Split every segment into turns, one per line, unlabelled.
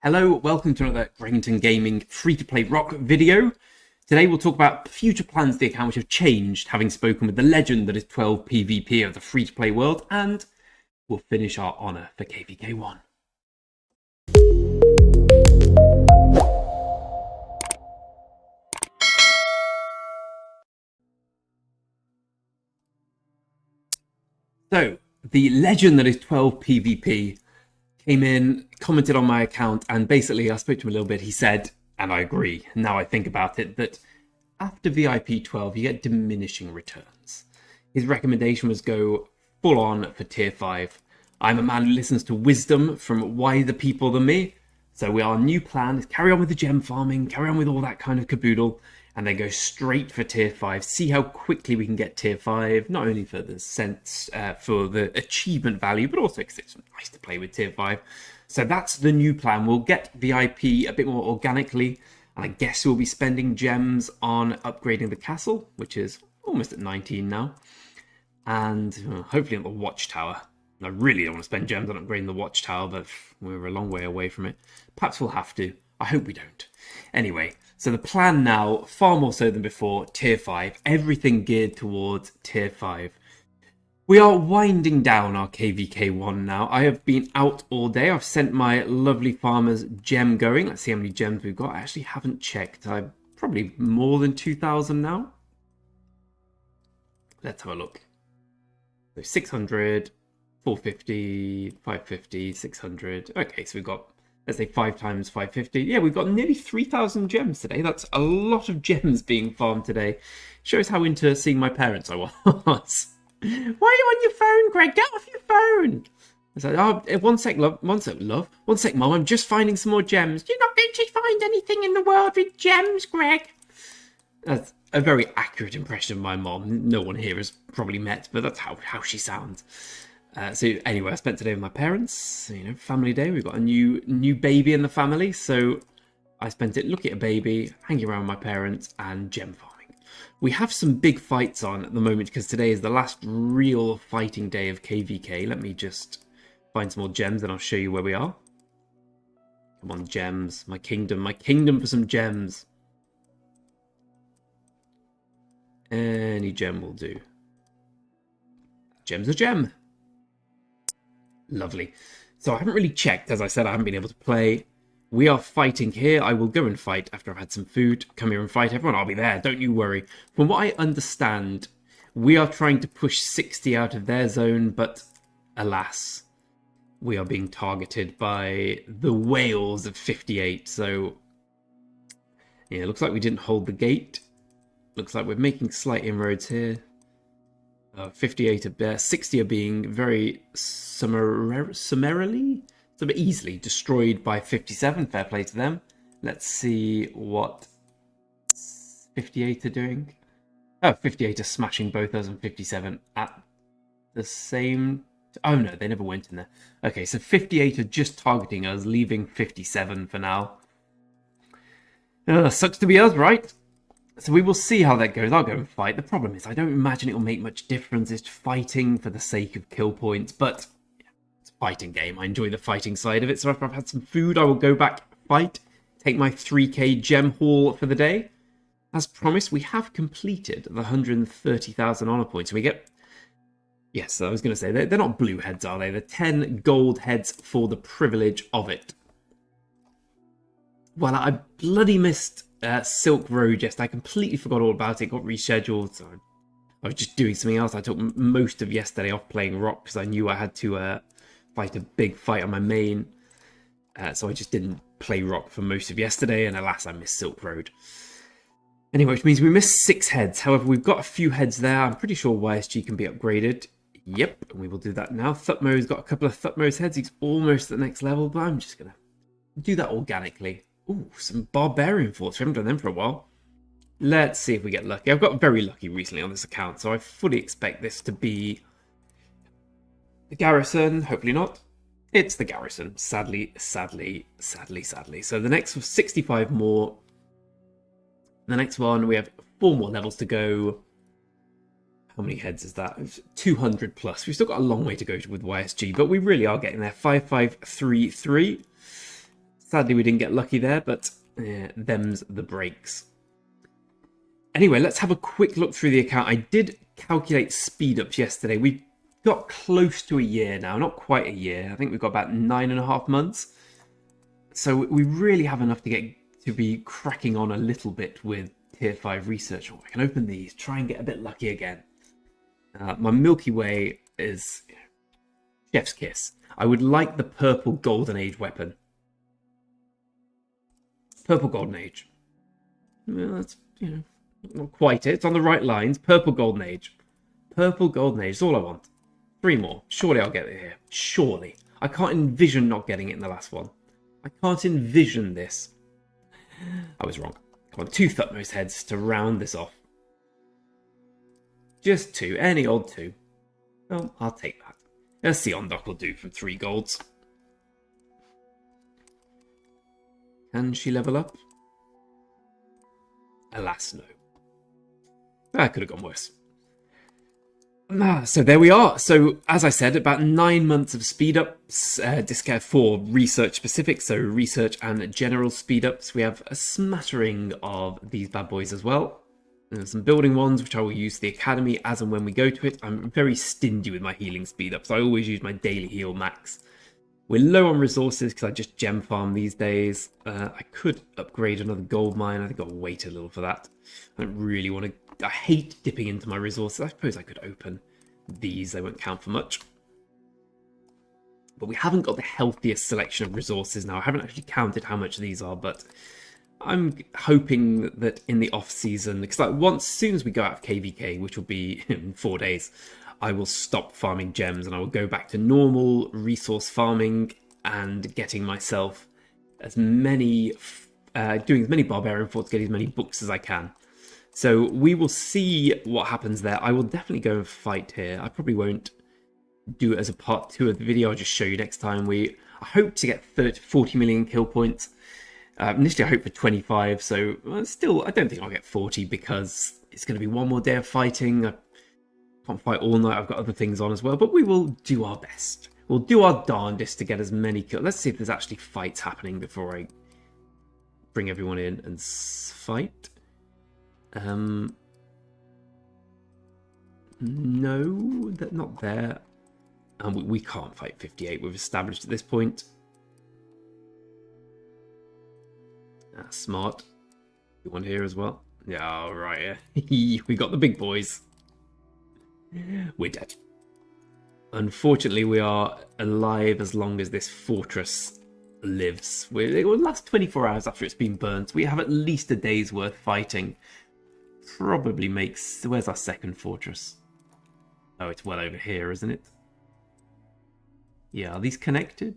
Hello, welcome to another Gregington Gaming free-to-play rock video. Today we'll talk about future plans for the account which have changed, having spoken with the legend that is 12 PvP of the free-to-play world, and we'll finish our honour for KVK1. So, the legend that is 12 PvP came in, commented on my account, and basically I spoke to him a little bit. He said, and I agree, now I think about it, that after VIP 12 you get diminishing returns. His recommendation was go full on for tier 5. I'm a man who listens to wisdom from wiser people than me, so our new plan is carry on with the gem farming, carry on with all that kind of caboodle, and then go straight for tier 5. See how quickly we can get tier 5, not only for the sense, for the achievement value, but also because it's nice to play with tier 5. So that's the new plan. We'll get VIP a bit more organically, and I guess we'll be spending gems on upgrading the castle, which is almost at 19 now, and hopefully on the watchtower. I really don't want to spend gems on upgrading the watchtower, but we're a long way away from it. Perhaps we'll have to. I hope we don't. Anyway, so the plan now, far more so than before, tier 5. Everything geared towards tier 5. We are winding down our KVK1 now. I have been out all day. I've sent my lovely farmer's gem going. Let's see how many gems we've got. I actually haven't checked. I'm probably more than 2,000 now. Let's have a look. So 600, 450, 550, 600. Okay, so we've got, let's say 5 times 550. Yeah, we've got nearly 3,000 gems today. That's a lot of gems being farmed today. Shows how into seeing my parents I was. Why are you on your phone, Greg? Get off your phone. I said, oh, one sec, love. One sec, love. One sec, Mum. I'm just finding some more gems. You're not going to find anything in the world with gems, Greg. That's a very accurate impression of my mom. No one here has probably met, but that's how she sounds. So anyway, I spent today with my parents. You know, family day. We've got a new baby in the family, so I spent it looking at a baby, hanging around with my parents, and gem farming. We have some big fights on at the moment because today is the last real fighting day of KVK. Let me just find some more gems and I'll show you where we are. Come on, gems. My kingdom for some gems. Any gem will do. Gem's a gem. Lovely. So I haven't really checked. As I said, I haven't been able to play. We are fighting here. I will go and fight after I've had some food. Come here and fight everyone. I'll be there. Don't you worry. From what I understand, we are trying to push 60 out of their zone, but alas, we are being targeted by the whales of 58. So, yeah, it looks like we didn't hold the gate. Looks like we're making slight inroads here. 58 are there. 60 are being very summarily, so easily destroyed by 57. Fair play to them. Let's see what 58 are doing. Oh, 58 are smashing both us and 57 at the same... Oh no, they never went in there. Okay, so 58 are just targeting us, leaving 57 for now. Sucks to be us, right? So we will see how that goes. I'll go and fight. The problem is I don't imagine it will make much difference. It's fighting for the sake of kill points, but it's a fighting game. I enjoy the fighting side of it. So after I've had some food, I will go back, fight, take my 3k gem haul for the day. As promised, we have completed the 130,000 honor points. We get... Yes, I was going to say, they're not blue heads, are they? They're 10 gold heads for the privilege of it. Well, I bloody missed Silk Road yesterday. I completely forgot all about it. Got rescheduled. So I was just doing something else. I took most of yesterday off playing rock because I knew I had to fight a big fight on my main. So I just didn't play rock for most of yesterday. And alas, I missed Silk Road. Anyway, which means we missed 6 heads. However, we've got a few heads there. I'm pretty sure YSG can be upgraded. Yep, and we will do that now. Thutmo's got a couple of Thutmo's heads. He's almost at the next level, but I'm just going to do that organically. Ooh, some Barbarian Forts. We haven't done them for a while. Let's see if we get lucky. I've got very lucky recently on this account, so I fully expect this to be the Garrison. Hopefully not. It's the Garrison. Sadly. So the next was 65 more. The next one, we have 4 more levels to go. How many heads is that? 200 plus. We've still got a long way to go with YSG, but we really are getting there. 5533. Sadly, we didn't get lucky there, but them's the breaks. Anyway, let's have a quick look through the account. I did calculate speed ups yesterday. We've got close to a year now, not quite a year. I think we've got about 9.5 months. So we really have enough to be cracking on a little bit with Tier 5 research. Oh, I can open these, try and get a bit lucky again. My Milky Way is chef's kiss. I would like the purple Golden Age weapon. Purple Golden Age. Well, that's, not quite it. It's on the right lines. Purple Golden Age. Purple Golden Age is all I want. 3 more. Surely I'll get it here. Surely. I can't envision not getting it in the last one. I can't envision this. I was wrong. Come on, 2 Thutmose heads to round this off. Just 2. Any old 2. Well, I'll take that. A Seondoc will do from 3 golds. Can she level up? Alas, no. That could have gone worse. So there we are. So as I said, about 9 months of speed ups, discount for research specific, so research and general speed ups. We have a smattering of these bad boys as well. There's some building ones, which I will use the academy as and when we go to it. I'm very stingy with my healing speed ups. I always use my daily heal max. We're low on resources because I just gem farm these days. I could upgrade another gold mine. I think I'll wait a little for that. I don't really want to... I hate dipping into my resources. I suppose I could open these. They won't count for much. But we haven't got the healthiest selection of resources now. I haven't actually counted how much these are, but I'm hoping that in the off-season... Because as soon as we go out of KVK, which will be in 4 days... I will stop farming gems and I will go back to normal resource farming and getting myself as many, doing as many barbarian forts, getting as many books as I can. So we will see what happens there. I will definitely go and fight here. I probably won't do it as a part 2 of the video. I'll just show you next time. I hope to get 40 million kill points. Initially I hope for 25, so still I don't think I'll get 40 because it's going to be 1 more day of fighting. Can't fight all night. I've got other things on as well, but we will do our best. We'll do our darndest to get as many kills. Let's see if there's actually fights happening before I bring everyone in and fight. No, they're not there. And we can't fight 58. We've established at this point. That's smart. You want here as well? Yeah, all right. Yeah. We got the big boys. We're dead. Unfortunately, we are alive as long as this fortress lives. It will last 24 hours after it's been burnt. We have at least a day's worth fighting. Probably makes... Where's our second fortress? Oh, it's well over here, isn't it? Yeah, are these connected?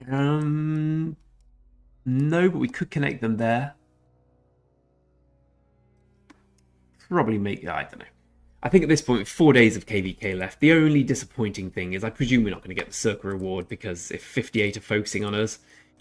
No, but we could connect them there. Probably make... I don't know. I think at this point, with 4 days of KVK left, the only disappointing thing is I presume we're not going to get the Circle reward because if 58 are focusing on us,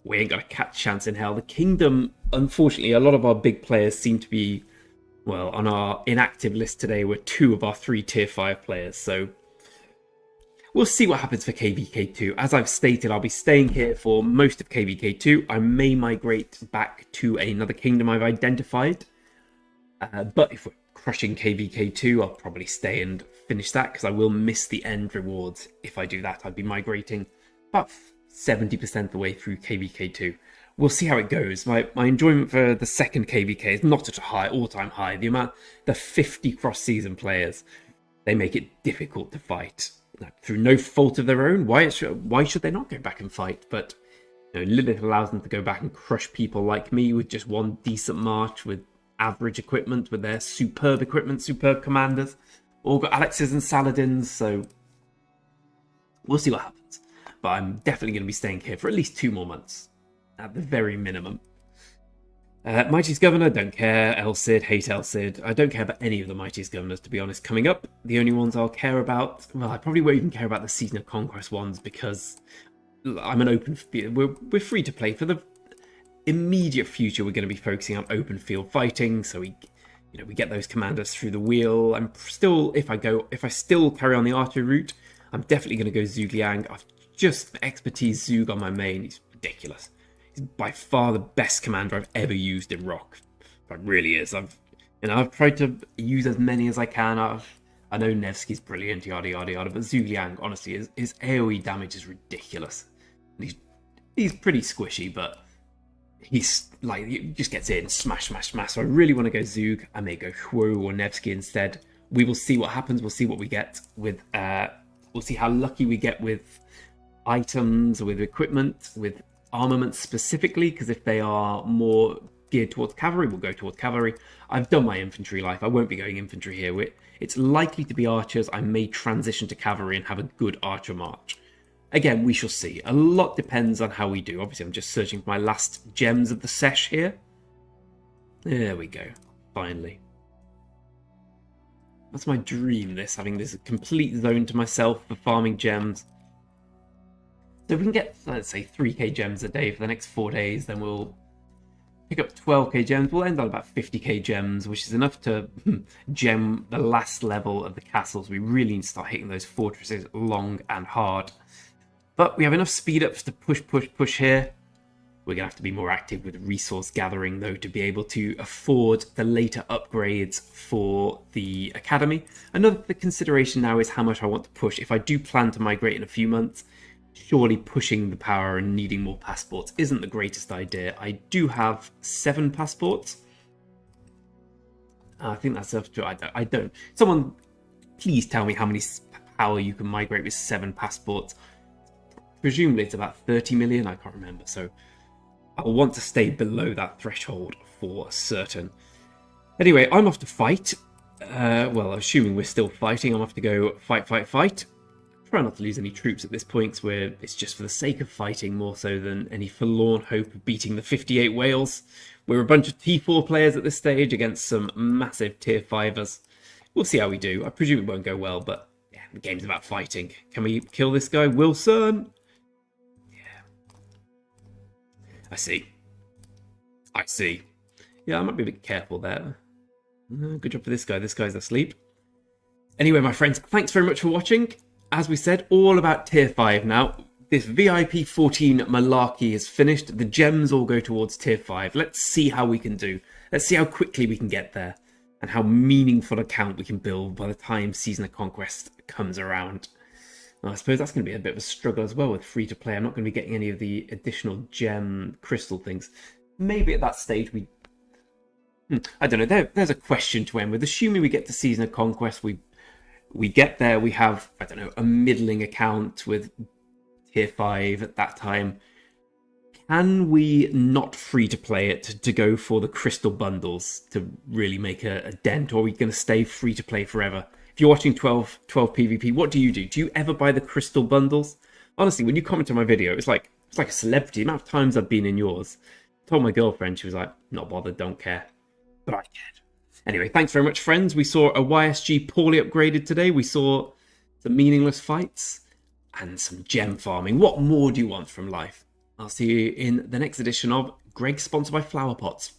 we ain't got a catch chance in hell. The Kingdom, unfortunately, a lot of our big players seem to be, well, on our inactive list today were 2 of our 3 tier 5 players, so we'll see what happens for KVK2. As I've stated, I'll be staying here for most of KVK2. I may migrate back to another kingdom I've identified, but if we're crushing KVK2, I'll probably stay and finish that because I will miss the end rewards if I do that. I'd be migrating about 70% the way through KVK2. We'll see how it goes. My enjoyment for the second KVK is not at a high, all-time high. The 50 cross-season players, they make it difficult to fight through no fault of their own. Why should they not go back and fight? But Lilith allows them to go back and crush people like me with just one decent march with average equipment, with their superb equipment, superb commanders. All got Alexes and Saladins, so we'll see what happens. But I'm definitely going to be staying here for at least 2 more months, at the very minimum. Mightiest Governor, don't care. El Cid, hate El Cid. I don't care about any of the Mightiest Governors, to be honest. Coming up, the only ones I'll care about... Well, I probably won't even care about the Season of Conquest ones because I'm an open... We're free to play. For the immediate future, we're going to be focusing on open field fighting, so we get those commanders through the wheel. I'm still... If I still carry on the archery route, I'm definitely going to go Zhuliang. I've just expertise Zug on my main. He's ridiculous. He's by far the best commander I've ever used in Rock. It really is. I've tried to use as many as I can. I know Nevsky's brilliant, yada yada yada, but Zhu Liang, honestly, his AoE damage is ridiculous. And he's pretty squishy, but he's like, he just gets in, smash, smash, smash. So I really want to go Zug. I may go Huo or Nevsky instead. We will see what happens. We'll see what we get with. We'll see how lucky we get with items, with equipment, with armaments specifically. Because if they are more geared towards cavalry, we'll go towards cavalry. I've done my infantry life. I won't be going infantry here. It's likely to be archers. I may transition to cavalry and have a good archer march. Again, we shall see. A lot depends on how we do. Obviously, I'm just searching for my last gems of the sesh here. There we go. Finally. That's my dream, having this complete zone to myself for farming gems. So if we can get, let's say, 3k gems a day for the next 4 days, then we'll pick up 12k gems. We'll end on about 50k gems, which is enough to gem the last level of the castles. We really need to start hitting those fortresses long and hard. But we have enough speed ups to push here. We're going to have to be more active with resource gathering, though, to be able to afford the later upgrades for the academy. Another consideration now is how much I want to push. If I do plan to migrate in a few months, surely pushing the power and needing more passports isn't the greatest idea. I do have 7 passports. I think that's up to... I don't. Someone, please tell me how many power you can migrate with 7 passports. Presumably it's about 30 million. I can't remember. So I'll want to stay below that threshold for certain. Anyway, I'm off to fight. Well, assuming we're still fighting, I'm off to go fight. Try not to lose any troops at this point, because it's just for the sake of fighting more so than any forlorn hope of beating the 58 Wales. We're a bunch of T4 players at this stage against some massive tier 5ers. We'll see how we do. I presume it won't go well, but yeah, the game's about fighting. Can we kill this guy, Wilson? Yeah. I see. Yeah, I might be a bit careful there. Good job for this guy. This guy's asleep. Anyway, my friends, thanks very much for watching. As we said, all about tier 5 now. This VIP 14 malarkey is finished. The gems all go towards tier 5. Let's see how we can do. Let's see how quickly we can get there. And how meaningful a count we can build by the time Season of Conquest comes around. Well, I suppose that's going to be a bit of a struggle as well with free-to-play. I'm not going to be getting any of the additional gem crystal things. Maybe at that stage we... I don't know. There's a question to end with. Assuming we get to Season of Conquest, we get there, we have, I don't know, a middling account with tier 5 at that time. Can we not free to play it to go for the crystal bundles to really make a dent, or are we going to stay free to play forever? If you're watching 12 PvP, what do? Do you ever buy the crystal bundles? Honestly, when you comment on my video, it's like a celebrity. The amount of times I've been in yours. I told my girlfriend, she was like, not bothered, don't care. But I cared. Anyway, thanks very much, friends. We saw a YSG poorly upgraded today. We saw some meaningless fights and some gem farming. What more do you want from life? I'll see you in the next edition of Greg, sponsored by Flower Pots.